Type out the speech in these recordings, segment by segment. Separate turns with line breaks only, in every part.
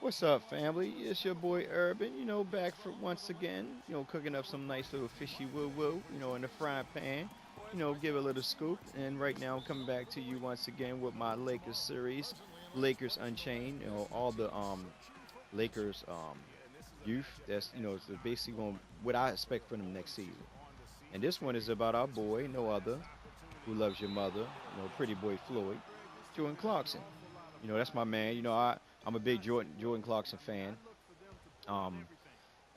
What's up, family? It's your boy Urban, back for once again, cooking up some nice little fishy woo woo, in the frying pan, give a little scoop. And right now, I'm coming back to you once again with my Lakers series, Lakers Unchained, all the Lakers youth that's, so basically going what I expect from them next season. And this one is about our boy, no other, who loves your mother, pretty boy Floyd, Jordan Clarkson. That's my man. I'm a big Jordan Clarkson fan. Um,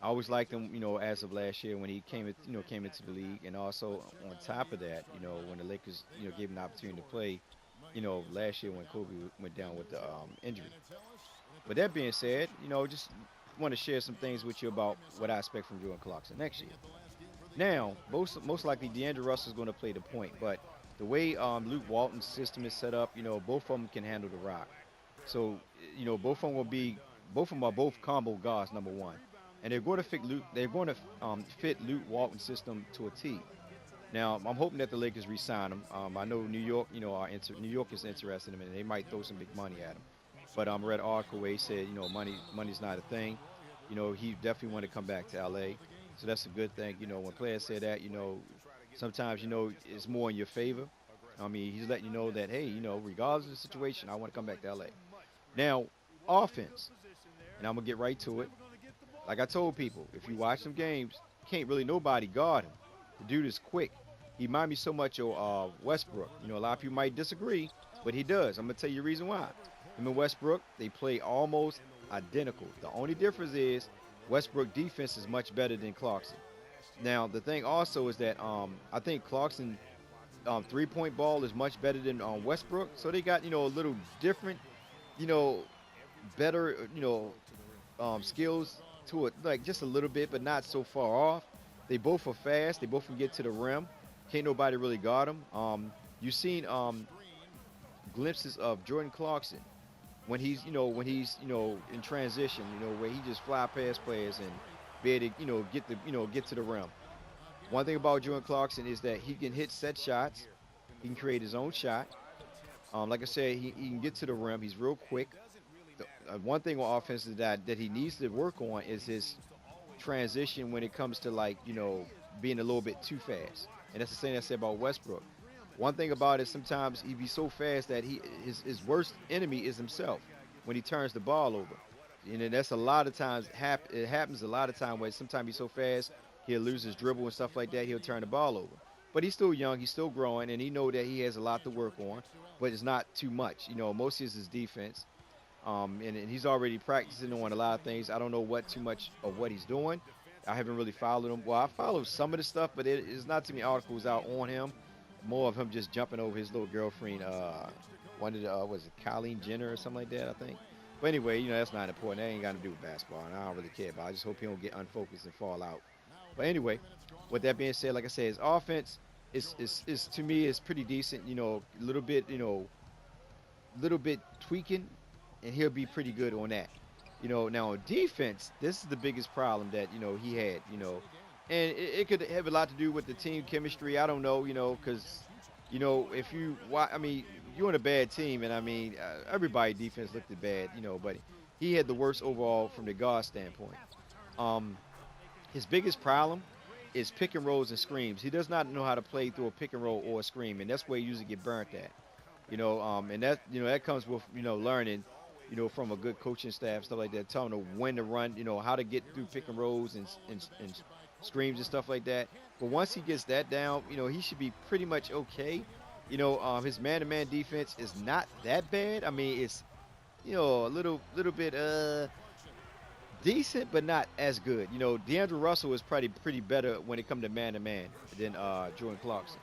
I always liked him, as of last year when he came into the league, and also on top of that, when the Lakers, gave him the opportunity to play, last year when Kobe went down with the injury. But that being said, just want to share some things with you about what I expect from Jordan Clarkson next year. Now, most likely, DeAndre Russell is going to play the point, but the way Luke Walton's system is set up, both of them can handle the rock. So, both of them will be both of them are both combo guards, number one, and they're going to fit Luke. They're going to fit Luke Walton's system to a T. Now, I'm hoping that the Lakers re-sign him. I know New York, New York is interested in him, and they might throw some big money at him. But I read an article where he said, money's not a thing. He definitely want to come back to LA. So that's a good thing. When players say that, sometimes, it's more in your favor. I mean, he's letting you know that, hey, regardless of the situation, I want to come back to LA. Now, offense, and I'm going to get right to it. Like I told people, if you watch some games, can't really nobody guard him. The dude is quick. He reminds me so much of Westbrook. A lot of people might disagree, but he does. I'm going to tell you the reason why. Him and Westbrook, they play almost identical. The only difference is Westbrook defense is much better than Clarkson. Now, the thing also is that I think Clarkson three-point ball is much better than Westbrook. So they got, a little different, you know, better, skills to it, like just a little bit, but not so far off. They both are fast. They both can get to the rim. Can't nobody really guard them. You've seen glimpses of Jordan Clarkson when he's in transition, where he just fly past players and be able to, get to the rim. One thing about Jordan Clarkson is that he can hit set shots. He can create his own shot. Like I said, he can get to the rim. He's real quick. One thing on offense is that he needs to work on is his transition when it comes to like being a little bit too fast. And that's the same I said about Westbrook. One thing about it, sometimes he be so fast that his worst enemy is himself when he turns the ball over. And then that's a lot of times it happens a lot of time where sometimes he's so fast he'll lose his dribble and stuff like that. He'll turn the ball over. But he's still young. He's still growing, and he know that he has a lot to work on. But it's not too much. Most is his defense. And he's already practicing on a lot of things. I don't know what too much of what he's doing. I haven't really followed him. Well, I follow some of the stuff, but it's not too many articles out on him. More of him just jumping over his little girlfriend. One of the was it Colleen Jenner or something like that, I think. But anyway, that's not important. That ain't got to do with basketball, and I don't really care. But I just hope he don't get unfocused and fall out. But anyway, with that being said, like I said, his offense is to me is pretty decent. Little bit tweaking, and he'll be pretty good on that. Now on defense, this is the biggest problem that he had. And it could have a lot to do with the team chemistry. I don't know, because if I mean, you're on a bad team, and I mean, everybody defense looked bad, but he had the worst overall from the guard standpoint. Um, his biggest problem is pick and rolls and screams. He does not know how to play through a pick and roll or a scream, and that's where he usually get burnt at. And that comes with learning, from a good coaching staff, stuff like that, telling him when to run, how to get through pick and rolls and screams and stuff like that. But once he gets that down, he should be pretty much okay. His man-to-man defense is not that bad. I mean, it's a little bit decent, but not as good. DeAndre Russell is probably pretty better when it comes to man-to-man than Jordan Clarkson.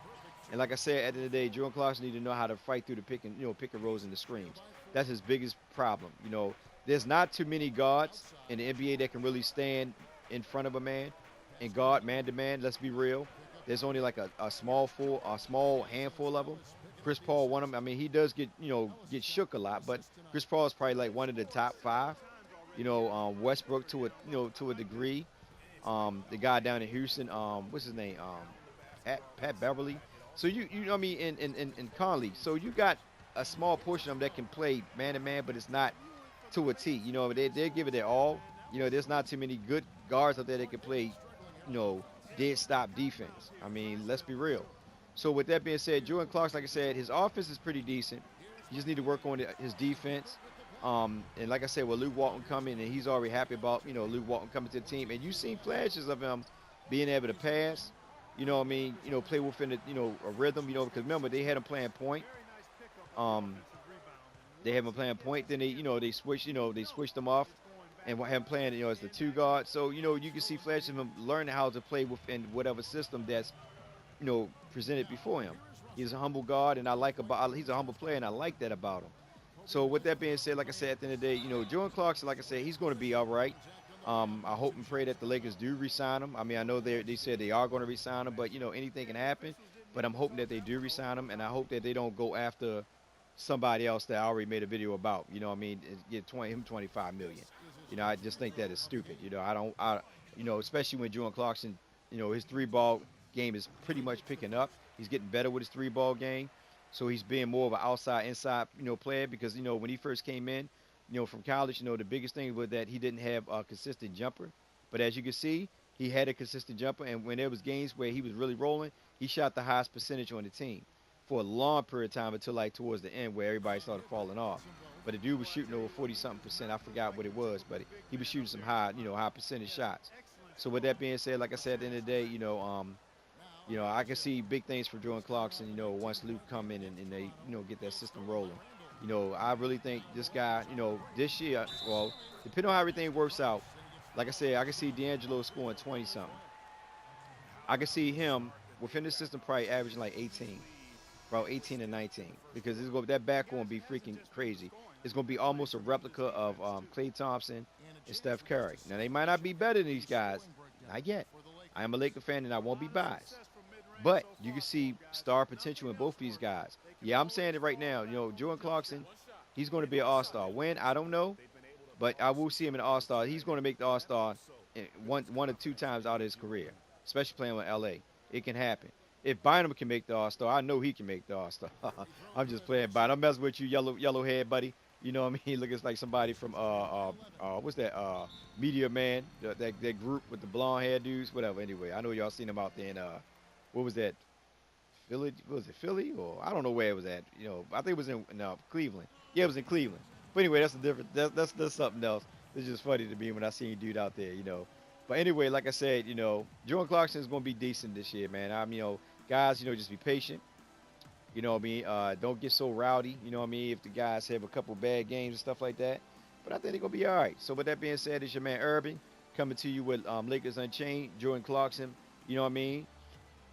And like I said, at the end of the day, Jordan Clarkson need to know how to fight through the pick and rolls and the screens. That's his biggest problem. There's not too many guards in the NBA that can really stand in front of a man and guard man to man. Let's be real. There's only like a small handful of them. Chris Paul, one of them. I mean, he does get shook a lot, but Chris Paul is probably like one of the top five. Westbrook to a degree. The guy down in Houston, what's his name? Pat Beverly. So you know what I mean, in Conley. So you got a small portion of them that can play man to man, but it's not to a T. You know, they're giving it all. You know, there's not too many good guards out there that can play, you know, dead stop defense. I mean, let's be real. So with that being said, Jordan Clarkson, like I said, his offense is pretty decent. He just need to work on his defense. And like I said, with Luke Walton coming, and he's already happy about Luke Walton coming to the team. And you've seen flashes of him being able to pass. You know what I mean? You know, play within a rhythm. You know, because remember they had him playing point. Um, they have him playing point. Then they switched. They switched him off and have him playing as the two guard. So you can see flashes of him learning how to play within whatever system that's presented before him. He's a humble guard, and he's a humble player, and I like that about him. So with that being said, like I said, at the end of the day, Jordan Clarkson, like I said, he's going to be all right. I hope and pray that the Lakers do re-sign him. I mean, I know they said they are going to re-sign him, but anything can happen. But I'm hoping that they do re-sign him, and I hope that they don't go after somebody else that I already made a video about. You know what I mean? Get 25 million. I just think that is stupid. Especially when Jordan Clarkson, his three ball game is pretty much picking up. He's getting better with his three ball game. So he's being more of an outside, inside, player because, when he first came in, from college, the biggest thing was that he didn't have a consistent jumper. But as you can see, he had a consistent jumper. And when there was games where he was really rolling, he shot the highest percentage on the team for a long period of time until like towards the end where everybody started falling off. But the dude was shooting over 40-something percent. I forgot what it was, but he was shooting some high percentage shots. So with that being said, like I said, at the end of the day, I can see big things for Jordan Clarkson, once Luke come in and they, get that system rolling. I really think this guy, this year, well, depending on how everything works out, like I said, I can see D'Angelo scoring 20-something. I can see him within the system probably averaging like 18, about 18 and 19, because that back going to be freaking crazy. It's going to be almost a replica of Klay Thompson and Steph Curry. Now, they might not be better than these guys. Not yet. I am a Laker fan, and I won't be biased. But you can see star potential in both these guys. Yeah, I'm saying it right now. Jordan Clarkson, he's going to be an all-star. When? I don't know. But I will see him in an all-star. He's going to make the all-star one or two times out of his career, especially playing with L.A. It can happen. If Bynum can make the all-star, I know he can make the all-star. I'm just playing Bynum. I'm messing with you, yellow head, buddy. You know what I mean? Looks like somebody from what's that? Media Man, that group with the blonde hair dudes, whatever. Anyway, I know y'all seen him out there in what was that? Philly? Was it Philly or I don't know where it was at? I think it was in Cleveland. Yeah, it was in Cleveland. But anyway, that's a different. That's something else. It's just funny to me when I see a dude out there. But anyway, like I said, Jordan Clarkson is going to be decent this year, man. Guys, just be patient. You know what I mean? Don't get so rowdy. You know what I mean? If the guys have a couple bad games and stuff like that. But I think they're going to be all right. So with that being said, it's your man Urban coming to you with Lakers Unchained, Jordan Clarkson. You know what I mean?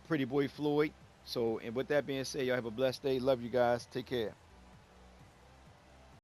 Pretty boy Floyd. So, and with that being said, y'all have a blessed day. Love you guys. Take care.